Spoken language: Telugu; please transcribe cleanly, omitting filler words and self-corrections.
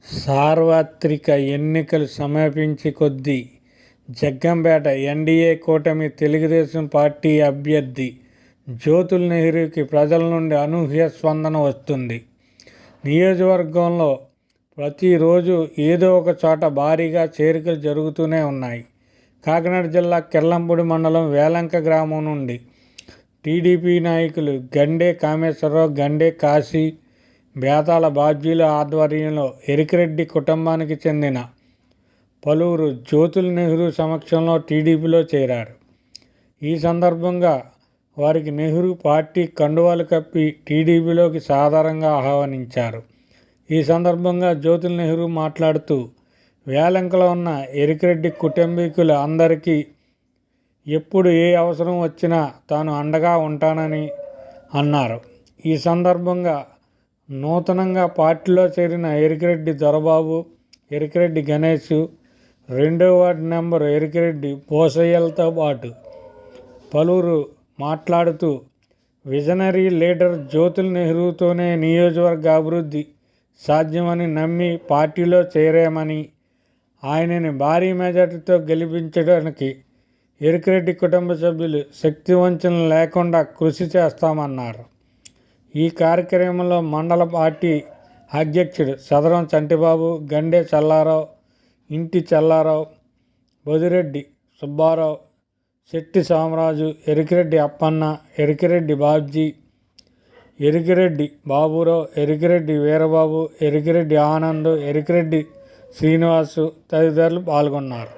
సార్వత్రిక ఎన్నికలు సమీపించే కొద్దీ జగ్గంపేట ఎన్డీఏ కూటమి తెలుగుదేశం పార్టీ అభ్యర్థి జ్యోతుల్ నెహ్రూకి ప్రజల నుండి అనూహ్య స్పందన వస్తుంది. నియోజకవర్గంలో ప్రతిరోజు ఏదో ఒక చోట భారీగా చేరికలు జరుగుతూనే ఉన్నాయి. కాకినాడ జిల్లా కిర్లంపూడి మండలం వేలంక గ్రామం నుండి టీడీపీ నాయకులు గండే కామేశ్వరరావు, గండే కాశీ, బేతాళ బాబ్జీల ఆధ్వర్యంలో ఎరికిరెడ్డి కుటుంబానికి చెందిన పలువురు జ్యోతుల్ నెహ్రూ సమక్షంలో టీడీపీలో చేరారు. ఈ సందర్భంగా వారికి నెహ్రూ పార్టీ కండువాలు కప్పి టీడీపీలోకి సాదరంగా ఆహ్వానించారు. ఈ సందర్భంగా జ్యోతుల్ నెహ్రూ మాట్లాడుతూ వేలంకలో ఉన్న ఎరికిరెడ్డి కుటుంబీకుల అందరికీ ఎప్పుడు ఏ అవసరం వచ్చినా తాను అండగా ఉంటానని అన్నారు. ఈ సందర్భంగా నూతనంగా పార్టీలో చేరిన ఎరికిరెడ్డి దొరబాబు, ఎరికిరెడ్డి గణేష్, 2వ వార్డు నెంబరు ఎరికిరెడ్డి పోసయ్యలతో పాటు పలువురు మాట్లాడుతూ విజనరీ లీడర్ జ్యోతుల్ నెహ్రూతోనే నియోజకవర్గ అభివృద్ధి సాధ్యమని నమ్మి పార్టీలో చేరామని, ఆయనని భారీ మెజార్టీతో గెలిపించడానికి ఎరికిరెడ్డి కుటుంబ సభ్యులు శక్తివంచన లేకుండా కృషి చేస్తామన్నారు. ఈ కార్యక్రమంలో మండల పార్టీ అధ్యక్షుడు సదరం చంటిబాబు, గండే చల్లారావు, ఇంటి చల్లారావు, బొదిరెడ్డి సుబ్బారావు, శెట్టి సామరాజు, ఎరికిరెడ్డి అప్పన్న, ఎరికిరెడ్డి బాబ్జీ, ఎరికిరెడ్డి బాబురావు, ఎరికిరెడ్డి వీరబాబు, ఎరికిరెడ్డి ఆనంద్, ఎరికిరెడ్డి శ్రీనివాసు తదితరులు పాల్గొన్నారు.